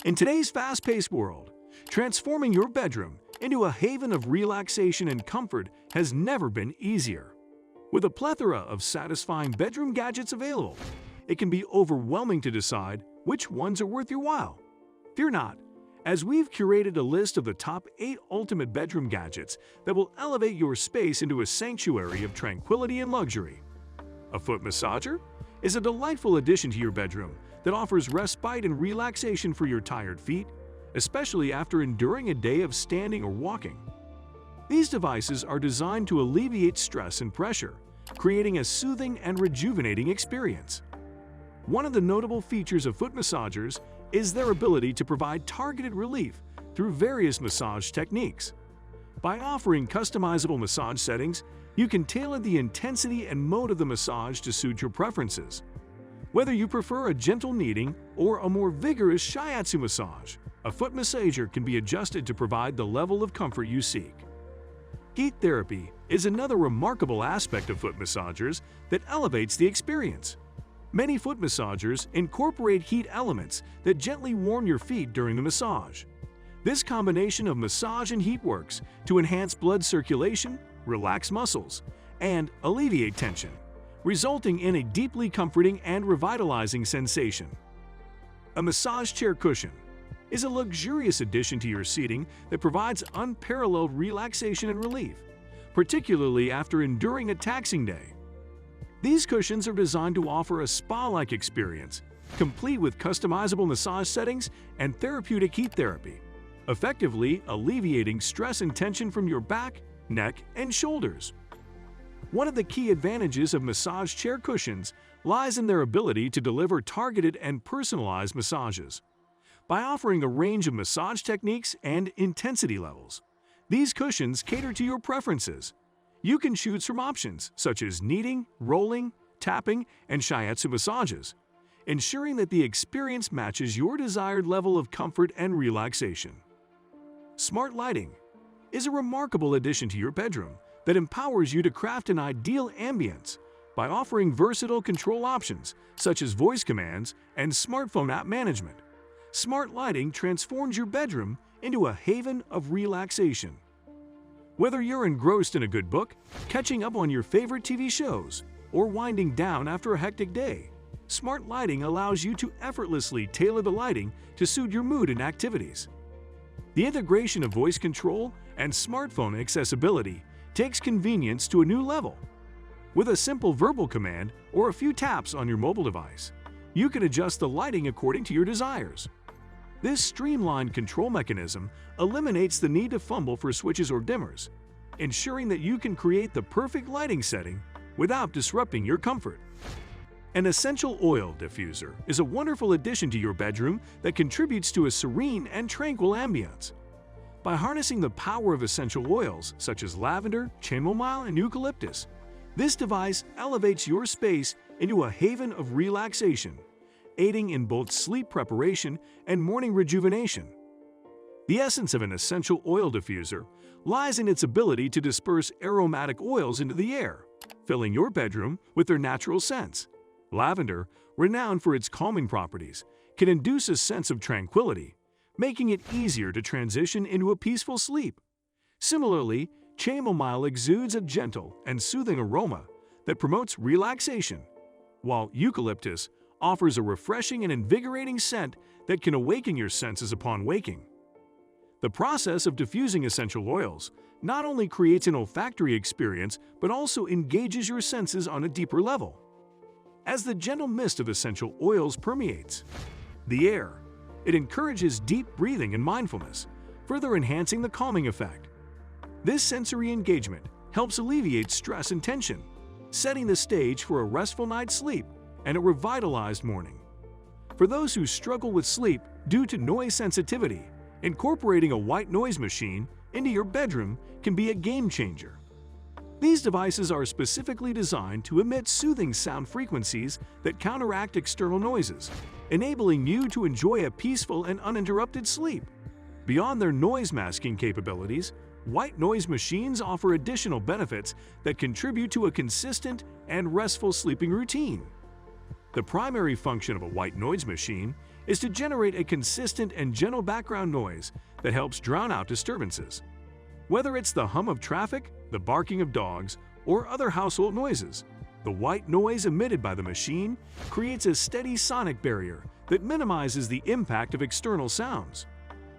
In today's fast-paced world, transforming your bedroom into a haven of relaxation and comfort has never been easier. With a plethora of satisfying bedroom gadgets available, it can be overwhelming to decide which ones are worth your while. Fear not, as we've curated a list of the top 8 ultimate bedroom gadgets that will elevate your space into a sanctuary of tranquility and luxury. A foot massager is a delightful addition to your bedroom that offers respite and relaxation for your tired feet, especially after enduring a day of standing or walking. These devices are designed to alleviate stress and pressure, creating a soothing and rejuvenating experience. One of the notable features of foot massagers is their ability to provide targeted relief through various massage techniques. By offering customizable massage settings, you can tailor the intensity and mode of the massage to suit your preferences. Whether you prefer a gentle kneading or a more vigorous shiatsu massage, a foot massager can be adjusted to provide the level of comfort you seek. Heat therapy is another remarkable aspect of foot massagers that elevates the experience. Many foot massagers incorporate heat elements that gently warm your feet during the massage. This combination of massage and heat works to enhance blood circulation, relax muscles, and alleviate tension, resulting in a deeply comforting and revitalizing sensation. A massage chair cushion is a luxurious addition to your seating that provides unparalleled relaxation and relief, particularly after enduring a taxing day. These cushions are designed to offer a spa-like experience, complete with customizable massage settings and therapeutic heat therapy, effectively alleviating stress and tension from your back, neck, and shoulders. One of the key advantages of massage chair cushions lies in their ability to deliver targeted and personalized massages. By offering a range of massage techniques and intensity levels, these cushions cater to your preferences. You can choose from options such as kneading, rolling, tapping, and shiatsu massages, ensuring that the experience matches your desired level of comfort and relaxation. Smart lighting is a remarkable addition to your bedroom that empowers you to craft an ideal ambience by offering versatile control options such as voice commands and smartphone app management. Smart lighting transforms your bedroom into a haven of relaxation. Whether you're engrossed in a good book, catching up on your favorite TV shows, or winding down after a hectic day, smart lighting allows you to effortlessly tailor the lighting to suit your mood and activities. The integration of voice control and smartphone accessibility takes convenience to a new level. With a simple verbal command or a few taps on your mobile device, you can adjust the lighting according to your desires. This streamlined control mechanism eliminates the need to fumble for switches or dimmers, ensuring that you can create the perfect lighting setting without disrupting your comfort. An essential oil diffuser is a wonderful addition to your bedroom that contributes to a serene and tranquil ambience. By harnessing the power of essential oils such as lavender, chamomile, and eucalyptus, this device elevates your space into a haven of relaxation, aiding in both sleep preparation and morning rejuvenation. The essence of an essential oil diffuser lies in its ability to disperse aromatic oils into the air, filling your bedroom with their natural scents. Lavender, renowned for its calming properties, can induce a sense of tranquility, making it easier to transition into a peaceful sleep. Similarly, chamomile exudes a gentle and soothing aroma that promotes relaxation, while eucalyptus offers a refreshing and invigorating scent that can awaken your senses upon waking. The process of diffusing essential oils not only creates an olfactory experience but also engages your senses on a deeper level. As the gentle mist of essential oils permeates the air, it encourages deep breathing and mindfulness, further enhancing the calming effect. This sensory engagement helps alleviate stress and tension, setting the stage for a restful night's sleep and a revitalized morning. For those who struggle with sleep due to noise sensitivity, incorporating a white noise machine into your bedroom can be a game changer. These devices are specifically designed to emit soothing sound frequencies that counteract external noises, enabling you to enjoy a peaceful and uninterrupted sleep. Beyond their noise-masking capabilities, white noise machines offer additional benefits that contribute to a consistent and restful sleeping routine. The primary function of a white noise machine is to generate a consistent and gentle background noise that helps drown out disturbances. Whether it's the hum of traffic, the barking of dogs, or other household noises, the white noise emitted by the machine creates a steady sonic barrier that minimizes the impact of external sounds.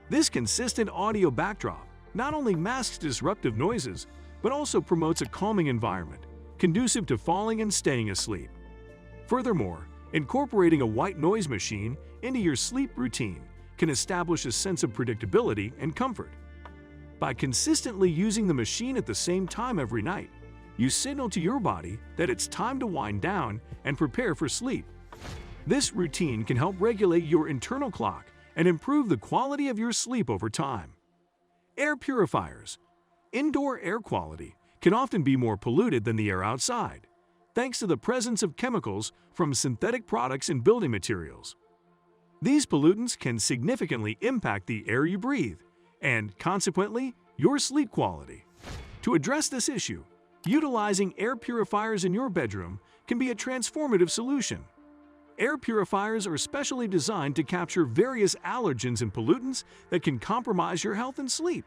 This consistent audio backdrop not only masks disruptive noises, but also promotes a calming environment, conducive to falling and staying asleep. Furthermore, incorporating a white noise machine into your sleep routine can establish a sense of predictability and comfort. By consistently using the machine at the same time every night, you signal to your body that it's time to wind down and prepare for sleep. This routine can help regulate your internal clock and improve the quality of your sleep over time. Air purifiers. Indoor air quality can often be more polluted than the air outside, thanks to the presence of chemicals from synthetic products and building materials. These pollutants can significantly impact the air you breathe and, consequently, your sleep quality. To address this issue, utilizing air purifiers in your bedroom can be a transformative solution. Air purifiers are specially designed to capture various allergens and pollutants that can compromise your health and sleep.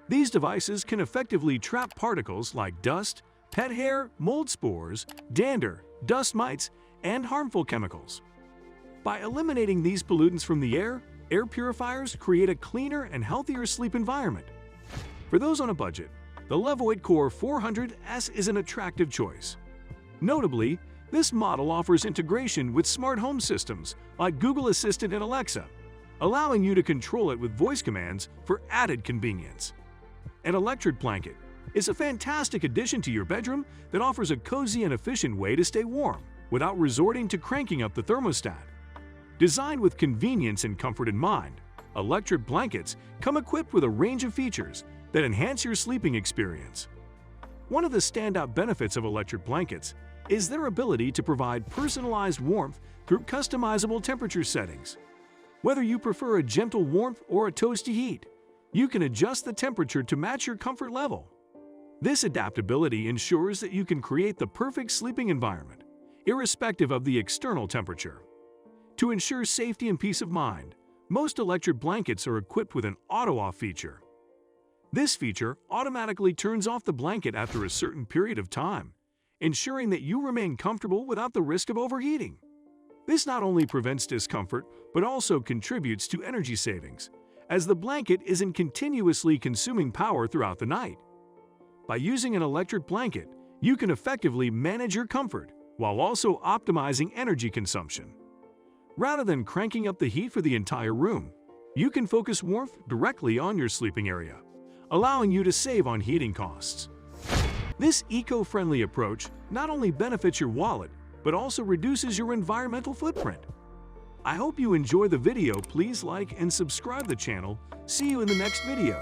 These devices can effectively trap particles like dust, pet hair, mold spores, dander, dust mites, and harmful chemicals. By eliminating these pollutants from the air, air purifiers create a cleaner and healthier sleep environment. For those on a budget, the Levoit Core 400S is an attractive choice. Notably, this model offers integration with smart home systems like Google Assistant and Alexa, allowing you to control it with voice commands for added convenience. An electric blanket is a fantastic addition to your bedroom that offers a cozy and efficient way to stay warm without resorting to cranking up the thermostat. Designed with convenience and comfort in mind, electric blankets come equipped with a range of features that enhance your sleeping experience. One of the standout benefits of electric blankets is their ability to provide personalized warmth through customizable temperature settings. Whether you prefer a gentle warmth or a toasty heat, you can adjust the temperature to match your comfort level. This adaptability ensures that you can create the perfect sleeping environment, irrespective of the external temperature. To ensure safety and peace of mind, most electric blankets are equipped with an auto-off feature. This feature automatically turns off the blanket after a certain period of time, ensuring that you remain comfortable without the risk of overheating. This not only prevents discomfort, but also contributes to energy savings, as the blanket isn't continuously consuming power throughout the night. By using an electric blanket, you can effectively manage your comfort while also optimizing energy consumption. Rather than cranking up the heat for the entire room, you can focus warmth directly on your sleeping area, allowing you to save on heating costs. This eco-friendly approach not only benefits your wallet, but also reduces your environmental footprint. I hope you enjoy the video. Please like and subscribe the channel. See you in the next video.